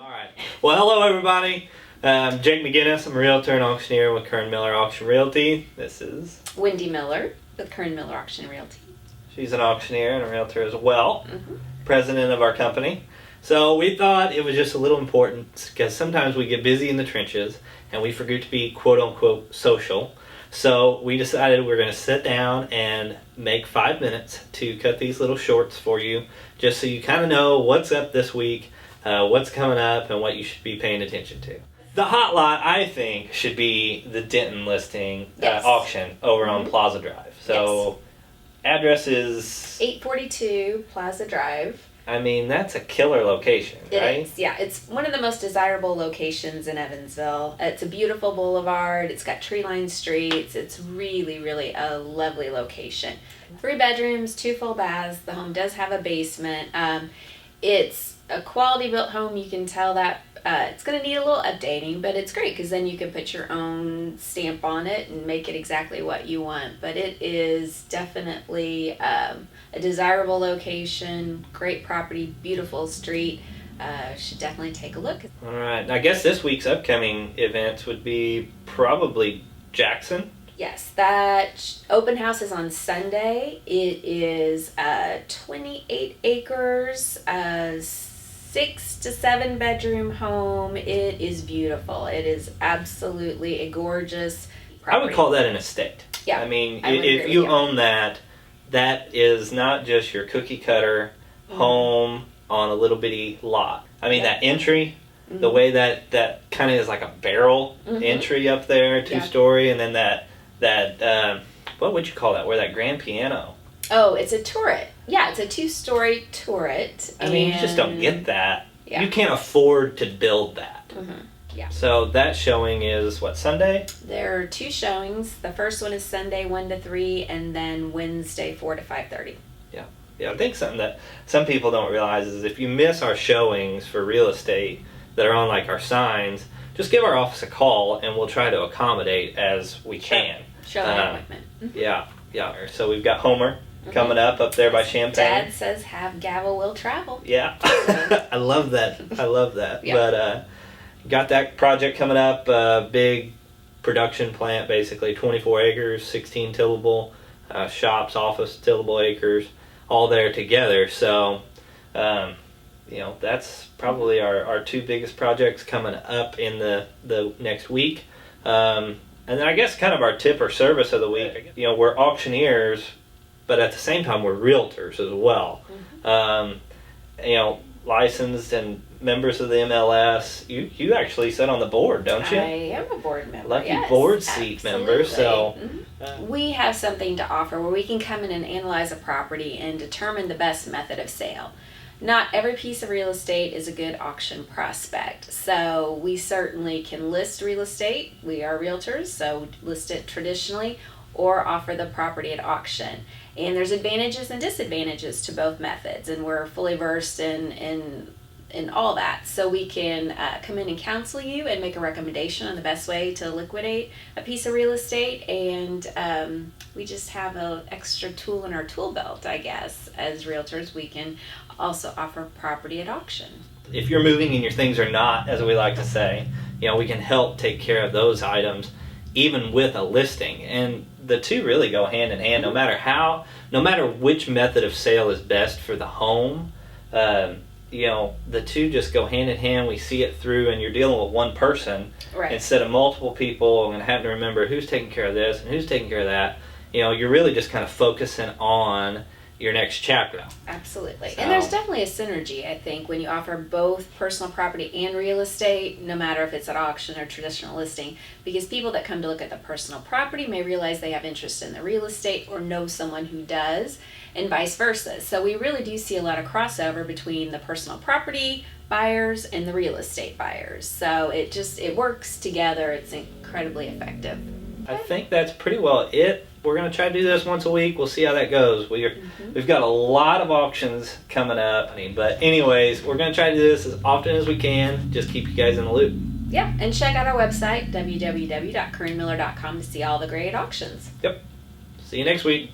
All right. Well, hello everybody. Jake McGennis. I'm a realtor and auctioneer with Kern Miller Auction Realty. This is Wendy Miller with Kern Miller Auction Realty. She's an auctioneer and a realtor as well, president of our company. So we thought it was just a little important because sometimes we get busy in the trenches and we forget to be quote unquote social. So we decided we're going to sit down and make 5 minutes to cut these little shorts for you, just so you kind of know what's up this week, what's coming up, and what you should be paying attention to. The hot lot, I think, should be the Denton listing auction over on Plaza Drive. So address is 842 Plaza Drive. I mean, that's a killer location, right? It is, yeah. It's one of the most desirable locations in Evansville. It's a beautiful boulevard. It's got tree-lined streets. It's really, really a lovely location. 3 bedrooms, 2 full baths. The home does have a basement. It's a quality built home. You can tell that it's going to need a little updating, but it's great because then you can put your own stamp on it and make it exactly what you want. But it is definitely a desirable location, great property, beautiful street. Should definitely take a look. All right. I guess this week's upcoming events would be probably Jackson. Yes, that open house is on Sunday. It is 28 acres, 6 to 7 bedroom home. It is beautiful. It is absolutely a gorgeous property. I would call that an estate. Yeah. I mean, if you own that, that is not just your cookie cutter home on a little bitty lot. I mean, that entry, the way that kind of is like a barrel entry up there, 2-story, and then that what would you call that? Where that grand piano? Oh, it's a turret. Yeah, it's a 2-story turret. I mean, you just don't get that. Yeah. You can't afford to build that. Yeah. So that showing is what, Sunday? There are 2 showings. The first one is Sunday 1 to 3, and then Wednesday 4 to 5:30. Yeah, I think something that some people don't realize is if you miss our showings for real estate that are on like our signs, just give our office a call and we'll try to accommodate as we can. Show an appointment. Yeah. So we've got Homer coming up there by Champaign. Dad says have gavel will travel. Yeah. I love that. Yeah. But got that project coming up, big production plant, basically 24 acres, 16 tillable, shops, office, tillable acres, all there together. So, that's probably our 2 biggest projects coming up in the next week. And then I guess kind of our tip or service of the week, we're auctioneers, but at the same time we're realtors as well. Licensed and members of the MLS. You actually sit on the board, don't you? I am a board member. Lucky yes, board seat member. So we have something to offer where we can come in and analyze a property and determine the best method of sale. Not every piece of real estate is a good auction prospect. So we certainly can list real estate. We are realtors, so list it traditionally or offer the property at auction. And there's advantages and disadvantages to both methods, and we're fully versed in all that. So we can come in and counsel you and make a recommendation on the best way to liquidate a piece of real estate. And we just have an extra tool in our tool belt, I guess. As realtors, we can also offer property at auction. If you're moving and your things are not, as we like to say, we can help take care of those items even with a listing. And the 2 really go hand in hand. No matter which method of sale is best for the home, the 2 just go hand in hand. We see it through, and you're dealing with one person instead of multiple people and having to remember who's taking care of this and who's taking care of that. You're really just kind of focusing on your next chapter. Absolutely. So, and there's definitely a synergy, I think, when you offer both personal property and real estate, no matter if it's at auction or traditional listing, because people that come to look at the personal property may realize they have interest in the real estate or know someone who does, and vice versa. So we really do see a lot of crossover between the personal property buyers and the real estate buyers. So it works together. It's incredibly effective. I think that's pretty well it. We're going to try to do this once a week. We'll see how that goes. We've got a lot of auctions coming up. But anyways, we're going to try to do this as often as we can. Just keep you guys in the loop. Yeah, and check out our website, www.kernmiller.com, to see all the great auctions. Yep. See you next week.